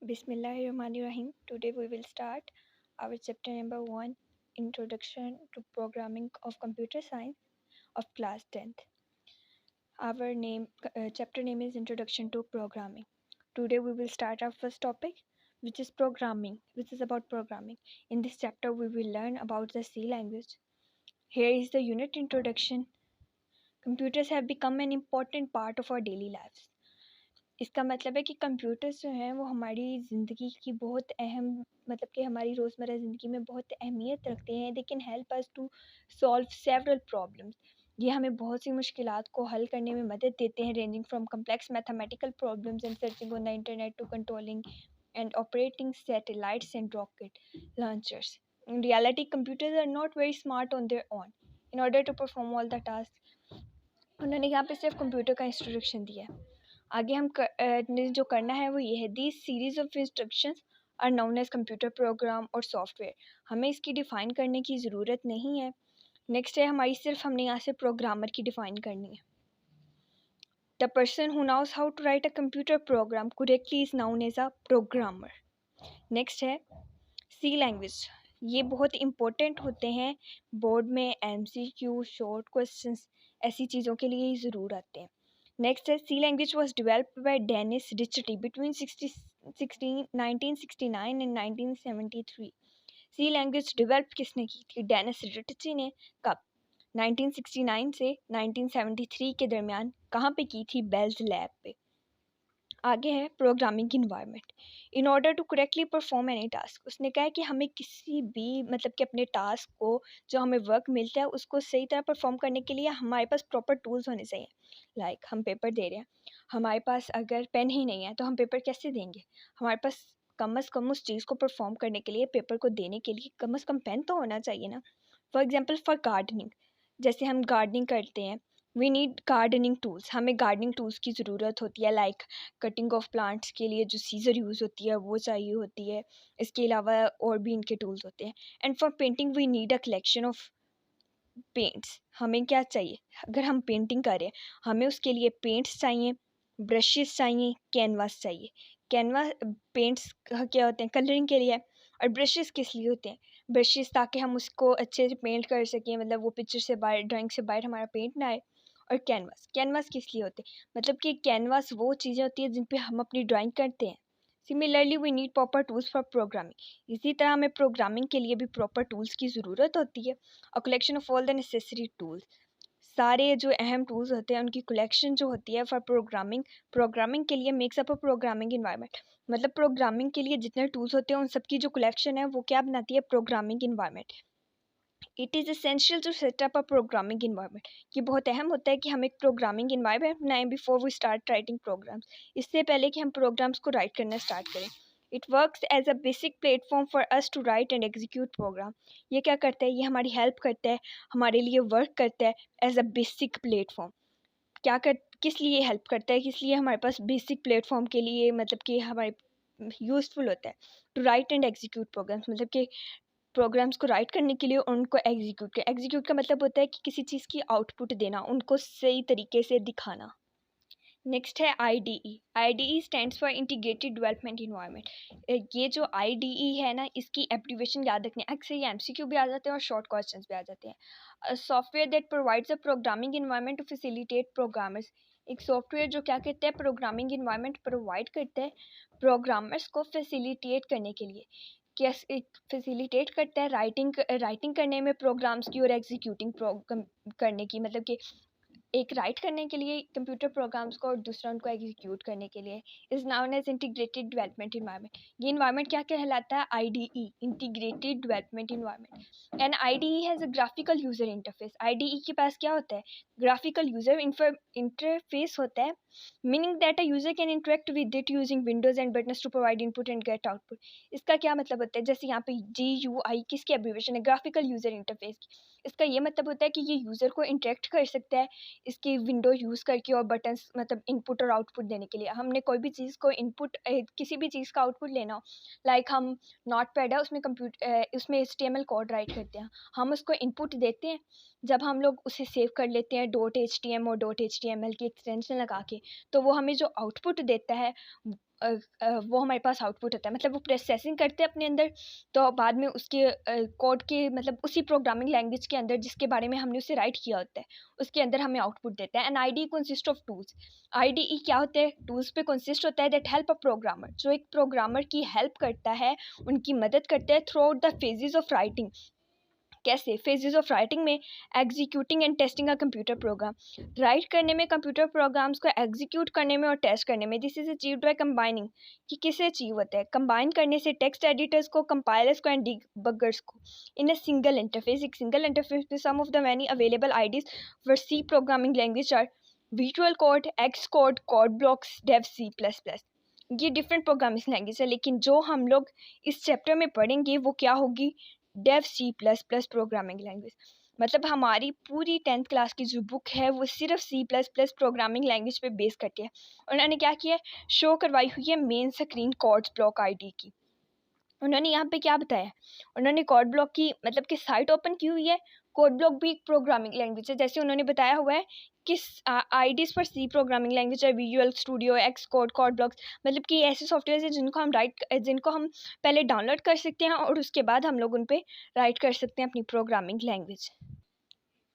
Bismillahirrahmanirrahim. Today we will start our chapter number 1, Introduction to Programming of Computer Science of class 10th. Our chapter name is Introduction to Programming. Today we will start our first topic, which is programming, which is about programming. In this chapter we will learn about the C language. Here is the unit introduction. Computers have become an important part of our daily lives. इसका मतलब है कि computers जो हैं वो हमारी ज़िंदगी की बहुत अहम मतलब कि हमारी रोज़मर्रा ज़िंदगी में बहुत अहमियत रखते हैं. They can help us to solve several problems. ये हमें बहुत सी मुश्किलात को हल करने में मदद देते हैं, ranging from complex mathematical problems and searching on the internet to controlling and operating satellites and rocket launchers. In reality, computers are not very smart on their own. In order to perform all the tasks, उन्होंने यहाँ पे सिर्फ computer का instruction दिया है. आगे हम जो करना है वो ये है, the series of instructions are known as computer program और सॉफ्टवेयर. हमें इसकी डिफ़ाइन करने की ज़रूरत नहीं है. नेक्स्ट है हमारी सिर्फ हमने यहाँ से प्रोग्रामर की डिफ़ाइन करनी है. The person who knows how to write a computer program correctly is known as a programmer. Next है सी लैंग्वेज. ये बहुत इम्पोर्टेंट होते हैं बोर्ड में, MCQ, शॉर्ट क्वेश्चंस, ऐसी चीज़ों के लिए ज़रूर आते हैं. Next is C language was developed by Dennis Ritchie between 1969 and 1973. C language develop किसने की थी? डेनिस रिची ने. कब? 1969 से 1973 के दरमियान. कहाँ पे की थी? बेल्स लैब पे. आगे है programming environment. In order to correctly perform any task. उसने कहा है कि हमें किसी भी मतलब कि अपने टास्क को, जो हमें वर्क मिलता है, उसको सही तरह परफॉर्म करने के लिए हमारे पास प्रॉपर टूल्स होने चाहिए. लाइक हम पेपर दे रहे हैं, हमारे पास अगर पेन ही नहीं है तो हम पेपर कैसे देंगे? हमारे पास कम अज़ कम उस चीज़ को परफॉर्म करने के लिए, पेपर को देने के लिए कम अज़ कम पेन तो होना चाहिए ना. फॉर एग्जाम्पल फॉर गार्डनिंग, जैसे हम गार्डनिंग करते हैं, वी नीड गार्डनिंग टूल्स. हमें गार्डनिंग टूल्स की ज़रूरत होती है. लाइक कटिंग ऑफ प्लांट्स के लिए जो सीज़र यूज़ होती है वो चाहिए होती है. इसके अलावा और भी इनके टूल्स होते हैं. And for painting we need a collection of paints. हमें क्या चाहिए? अगर हम पेंटिंग कर रहे हैं, हमें उसके लिए पेंट्स चाहिए, ब्रशेस चाहिए, कैनवास चाहिए. कैनवास पेंट्स क्या होते हैं? कलरिंग के लिए. और ब्रशेस किस लिए होते हैं? ब्रशेस ताकि हम उसको अच्छे से पेंट कर सकें, मतलब वो पिक्चर से बाहर, ड्राइंग से बाहर हमारा पेंट ना आए. और कैनवास किस लिए होते हैं? मतलब कि कैनवास वो चीज़ें होती है जिन पे हम अपनी ड्राइंग करते हैं. Similarly we need proper tools for programming. इसी तरह हमें प्रोग्रामिंग के लिए भी प्रॉपर टूल्स की ज़रूरत होती है. अ collection of all the necessary tools. सारे जो अहम टूल्स होते हैं उनकी कलेक्शन जो होती है फॉर प्रोग्रामिंग के लिए मेक्स अप अ प्रोग्रामिंग इन्वायरमेंट. मतलब प्रोग्रामिंग के लिए जितने टूल्स होते हैं उन सबकी जो कलेक्शन है वो क्या बनाती है? Programming environment. It is essential to setup a programming environment. ये बहुत अहम होता है कि हम एक प्रोग्रामिंग इन्वायरमेंट बनाएं before we start writing programs. इससे पहले कि हम प्रोग्राम्स को राइट करना स्टार्ट करें. It works as a basic platform for us to write and execute program. ये क्या करता है? ये हमारी हेल्प करता है, हमारे लिए वर्क करता है एज अ बेसिक प्लेटफॉर्म. किस लिए हेल्प करता है? किस लिए हमारे पास बेसिक प्लेटफॉर्म के लिए, मतलब कि हमारे यूज़फुल होता है to write and execute programs. मतलब कि प्रोग्राम्स को राइट करने के लिए उनको एग्जीक्यूट का मतलब होता है कि किसी चीज़ की आउटपुट देना, उनको सही तरीके से दिखाना. नेक्स्ट है IDE stands for integrated development environment. ये जो IDE है ना, इसकी एब्रीवेशन याद रखनी है. अक्सर ये MCQ भी आ जाते हैं और शॉर्ट क्वेश्चंस भी आ जाते हैं. Software that provides a programming environment to facilitate programmers. एक सॉफ्टवेयर जो क्या कहते हैं? प्रोग्रामिंग इन्वायरमेंट प्रोवाइड करता है प्रोग्रामर्स को फैसिलिटेट करने के लिए. कैसे फैसिलिटेट करता है? राइटिंग करने में प्रोग्राम्स की और एग्जीक्यूटिंग करने की. मतलब कि एक राइट करने के लिए कंप्यूटर प्रोग्राम्स को और दूसरा उनको एग्जीक्यूट करने के लिए. Is known as integrated development environment. ये इन्वायरमेंट क्या कहलाता है? IDE, integrated development environment. And IDE has a graphical user interface. IDE के पास क्या होता है? ग्राफिकल यूज़र इंटरफेस होता है, meaning that a user can interact with it using windows and buttons to provide input and get output. इसका क्या मतलब होता है? जैसे यहाँ पे GUI किसकी एब्रीवेशन है? ग्राफिकल यूज़र इंटरफेस की. इसका ये मतलब होता है कि ये यूज़र को इंटरेक्ट कर सकता है इसकी विंडो यूज़ करके और बटन्स, मतलब इनपुट और आउटपुट देने के लिए. हमने कोई भी चीज़ को इनपुट, किसी भी चीज़ का आउटपुट लेना हो, लाइक हम नोट पैड है, उसमें HTML कोड राइट करते हैं, हम उसको इनपुट देते हैं. जब हम लोग उसे सेव कर लेते हैं .htm और .html की एक्सटेंशन लगा के, तो वो हमें जो आउटपुट देता है वो हमारे पास आउटपुट होता है, मतलब वो प्रोसेसिंग करते हैं अपने अंदर, तो बाद में उसके कोड के मतलब उसी प्रोग्रामिंग लैंग्वेज के अंदर जिसके बारे में हमने उसे राइट किया होता है उसके अंदर हमें आउटपुट देता है। And I D consist of tools. IDE क्या होते हैं? टूल्स पे कंसिस्ट होता है दैट हेल्प अ प्रोग्रामर, जो एक प्रोग्रामर की हेल्प करता है, उनकी मदद करता है through out the phases of writing. कैसे? फेजेस ऑफ राइटिंग में executing and testing a computer programme, right करने में, कंप्यूटर प्रोग्राम्स को एग्जीक्यूट करने में और टेस्ट करने में। This is achieved by combining, कि किसे अचीव होता है? कंबाइन करने से टेक्स्ट एडिटर्स को, कंपाइलर्स को एंड डिबगर्स को इन अ सिंगल इंटरफेस। एक सिंगल इंटरफेस में some of the many available IDEs for C programming language are Visual Code, Xcode, Code Blocks, Dev C plus plus. ये different programming language है, लेकिन जो हम लोग इस चैप्टर में पढ़ेंगे वो क्या होगी? Dev C plus plus programming language. मतलब हमारी पूरी 10th क्लास की जो बुक है वो सिर्फ C plus plus programming language पे बेस करती है। उन्होंने क्या किया है? शो करवाई हुई है main screen codes block ID की। उन्होंने यहाँ पे क्या बताया? उन्होंने कोड ब्लॉक की मतलब कि साइट ओपन की हुई है। कोड ब्लॉक भी एक प्रोग्रामिंग लैंग्वेज है, जैसे उन्होंने बताया हुआ है कि आईडीज पर सी प्रोग्रामिंग लैंग्वेज है, visual Studio, Xcode, Code blocks, मतलब कि ऐसे सॉफ्टवेयर है जिनको हम पहले डाउनलोड कर सकते हैं और उसके बाद हम लोग उन पर राइट कर सकते हैं अपनी प्रोग्रामिंग लैंग्वेज।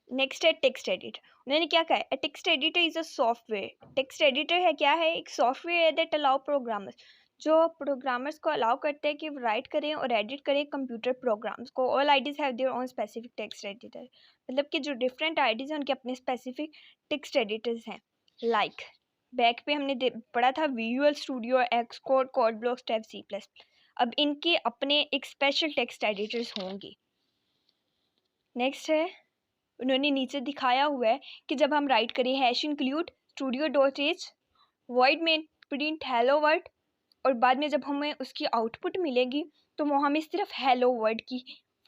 नेक्स्ट है टेक्स्ट एडिटर। उन्होंने क्या कहा है? Text editor is a software. Text editor है क्या है? एक सॉफ्टवेयर है दैट अलाउ प्रोग्रामर्स, जो प्रोग्रामर्स को अलाउ करते हैं कि राइट करें और एडिट करें कंप्यूटर प्रोग्राम्स को। All IDEs have their own specific text editor, मतलब कि जो डिफरेंट आईडीज हैं उनके अपने स्पेसिफिक टेक्स्ट एडिटर्स हैं। लाइक बैक पे हमने पढ़ा था Visual Studio, Xcode, Code Blocks, Dev C plus. अब इनके अपने एक स्पेशल टेक्स्ट एडिटर्स होंगे। नेक्स्ट है, उन्होंने नीचे दिखाया हुआ है कि जब हम राइट करें hash include studio dot H void में प्रिंट हेलो वर्ड, और बाद में जब हमें उसकी आउटपुट मिलेगी तो वो हमें सिर्फ हेलो वर्ड की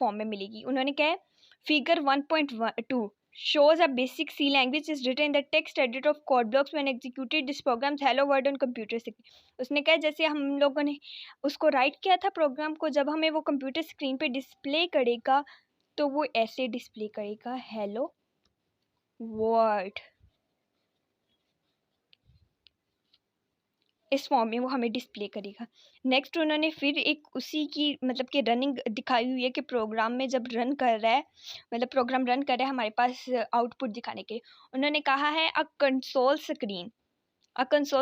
फॉर्म में मिलेगी। उन्होंने कहा है figure 1.2 shows a basic C language is written in the text editor of code blocks when executed this program's hello world on computer screen। उसने कहा जैसे हम लोगों ने उसको राइट किया था प्रोग्राम को, जब हमें वो कंप्यूटर स्क्रीन पे डिस्प्ले करेगा तो वो ऐसे डिस्प्ले करेगा, हेलो वर्ड, इस फॉर्म में वो हमें डिस्प्ले करेगा। नेक्स्ट उन्होंने फिर एक उसी की मतलब कि रनिंग दिखाई हुई है कि प्रोग्राम में जब रन कर रहा है, मतलब प्रोग्राम रन कर रहा है हमारे पास आउटपुट दिखाने के लिए। उन्होंने कहा है अ console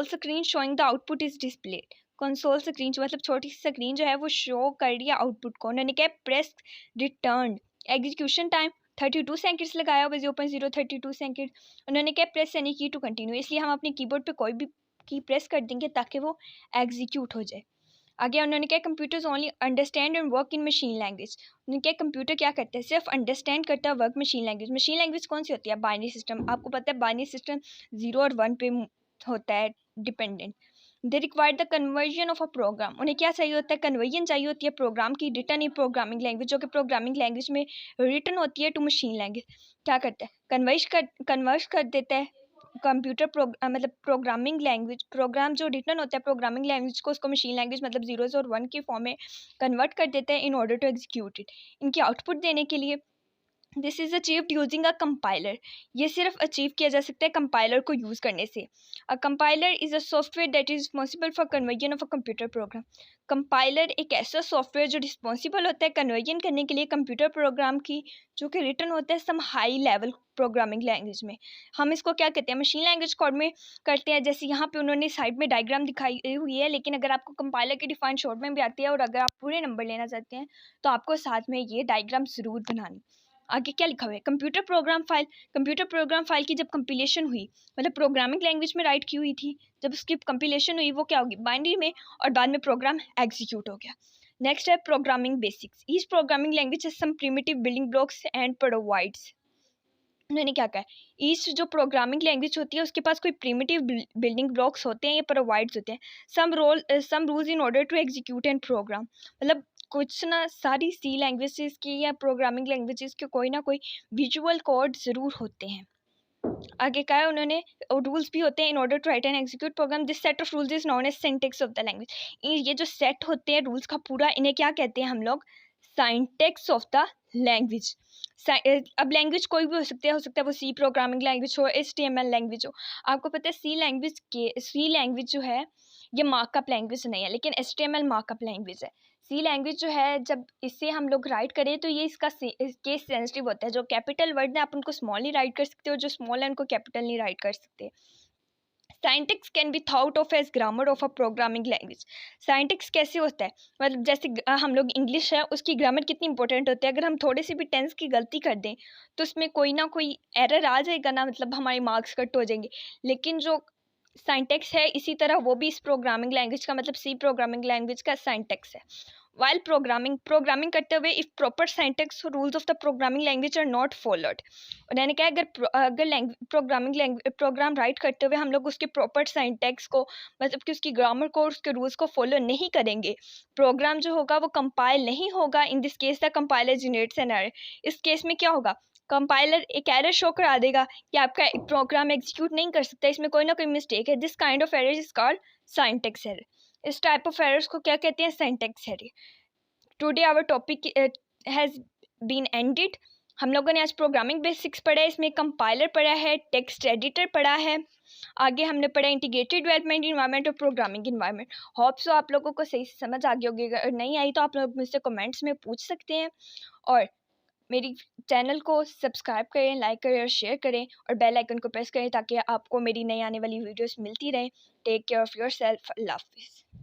screen showing the output is displayed. Console screen मतलब छोटी सी स्क्रीन जो है वो शो कर रही है आउटपुट को। उन्होंने कहा press return, execution time 32 seconds लगाया हुआ, 0.0 32 सेकंड। उन्होंने कहा प्रेस एनी की टू कंटिन्यू, इसलिए हम अपने कीबोर्ड पे कोई भी की प्रेस कर देंगे ताकि वो एग्जीक्यूट हो जाए। आगे उन्होंने कहा computers only understand and work in machine language. उन्होंने कहा कंप्यूटर क्या करता है? सिर्फ अंडरस्टैंड करता है, work machine language. Machine language कौन सी होती है? Binary system. आपको पता है बाइनरी सिस्टम 0 और 1 पे होता है dependent. They require the conversion of a program. उन्हें क्या चाहिए होता है? कन्वर्जन चाहिए होती है प्रोग्राम की, रिटर्न इन प्रोग्रामिंग लैंग्वेज, जो कि प्रोग्रामिंग लैंग्वेज में रिटर्न होती है, टू मशीन लैंग्वेज। क्या करता है? कन्वर्ट कर देता है कंप्यूटर मतलब प्रोग्रामिंग लैंग्वेज, प्रोग्राम जो रिटर्न होता है प्रोग्रामिंग लैंग्वेज को, उसको मशीन लैंग्वेज मतलब 0s और 1 के फॉर्म में कन्वर्ट कर देते हैं in order to execute it, इनकी आउटपुट देने के लिए। This is achieved using a compiler. ये सिर्फ अचीव किया जा सकता है कंपाइलर को यूज़ करने से। A compiler is a software that is responsible for conversion of a computer program. Compiler एक ऐसा सॉफ्टवेयर जो रिस्पॉन्सिबल होता है कन्वर्जन करने के लिए कंप्यूटर प्रोग्राम की, जो कि रिटर्न होता है some high level programming language में। हम इसको क्या कहते हैं? मशीन लैंग्वेज कोड में करते हैं, जैसे यहाँ पे उन्होंने साइड में डायग्राम दिखाई हुई है, लेकिन अगर आपको कंपाइलर की डिफाइन शॉर्ट में भी आती है और अगर आप पूरे नंबर लेना चाहते हैं तो आपको साथ में ये डायग्राम ज़रूर बनानी। आगे क्या लिखा हुआ है? कंप्यूटर प्रोग्राम फाइल की जब कंपिलेशन हुई, मतलब प्रोग्रामिंग लैंग्वेज में राइट की हुई थी, जब उसकी कंपिलेशन हुई वो क्या होगी? बाइनरी में, और बाद में प्रोग्राम एग्जीक्यूट हो गया। नेक्स्ट है programming basics. Each programming language has some primitive building blocks and provides. उन्होंने क्या कहा है? ईच जो प्रोग्रामिंग लैंग्वेज होती है उसके पास कोई प्रिमिटिव बिल्डिंग ब्लॉक्स होते हैं या प्रोवाइड्स होते हैं some rules in order to execute and program. मतलब कुछ ना सारी सी लैंग्वेजेस की या प्रोग्रामिंग लैंग्वेजेस के कोई ना कोई विजुअल कोड ज़रूर होते हैं। आगे कहा है उन्होंने रूल्स भी होते हैं in order to write and execute program. This set of rules is known as syntax of the language. ये जो सेट होते हैं रूल्स का पूरा, इन्हें क्या कहते हैं हम लोग? Syntax of the language. अब लैंग्वेज कोई भी हो सकता है वो सी प्रोग्रामिंग लैंग्वेज हो, HTML लैंग्वेज हो। आपको पता है सी लैंग्वेज जो है ये मार्कअप लैंग्वेज नहीं है, लेकिन HTML मार्कअप लैंग्वेज है। सी लैंग्वेज जो है जब इससे हम लोग राइट करें तो ये इसका केस सेंसिटिव होता है। जो कैपिटल वर्ड है आप उनको स्मॉल ही राइट कर सकते हो, जो स्मॉल है उनको कैपिटल नहीं राइट कर सकते। Syntax can be thought of as grammar of a programming language. Syntax कैसे होता है, मतलब जैसे हम लोग इंग्लिश है उसकी ग्रामर कितनी इंपॉर्टेंट होती है। अगर हम थोड़े से भी टेंस की गलती कर दें तो उसमें कोई ना कोई एरर आ जाएगा ना, मतलब हमारे मार्क्स कट हो जाएंगे। लेकिन जो साइंटेक्स है इसी तरह वो भी इस प्रोग्रामिंग लैंग्वेज का, मतलब सी प्रोग्रामिंग लैंग्वेज का साइंटेक्स है। वाइल प्रोग्रामिंग करते हुए if proper syntax rules of the programming language are not followed. और यानी क्या, अगर प्रोग्राम राइट करते हुए हम लोग उसके प्रॉपर साइंटेक्स को, मतलब कि उसकी ग्रामर को और उसके रूल्स को फॉलो नहीं करेंगे, प्रोग्राम जो होगा वो कंपाइल नहीं होगा। In this case the compiler generates an error. इस केस में क्या होगा, कंपाइलर एक एरर शो करा देगा कि आपका प्रोग्राम एग्जीक्यूट नहीं कर सकता, इसमें कोई ना कोई मिस्टेक है। This kind of error is called syntax error. इस टाइप ऑफ एरर्स को क्या कहते हैं, syntax error. Today our topic has been ended. हम लोगों ने आज प्रोग्रामिंग बेसिक्स पढ़ा है, इसमें कंपाइलर पढ़ा है, टेक्स्ट एडिटर पढ़ा है, आगे हमने पढ़ा इंटीग्रेटेड डेवलपमेंट इन्वायरमेंट और प्रोग्रामिंग इन्वायरमेंट। होप सो आप लोगों को सही से समझ आ गई होगी। अगर नहीं आई तो आप लोग मुझसे कमेंट्स में पूछ सकते हैं। और मेरी चैनल को सब्सक्राइब करें, लाइक करें और शेयर करें, और बेल आइकन को प्रेस करें ताकि आपको मेरी नई आने वाली वीडियोस मिलती रहें। Take care of yourself. अल्लाह हाफिज़।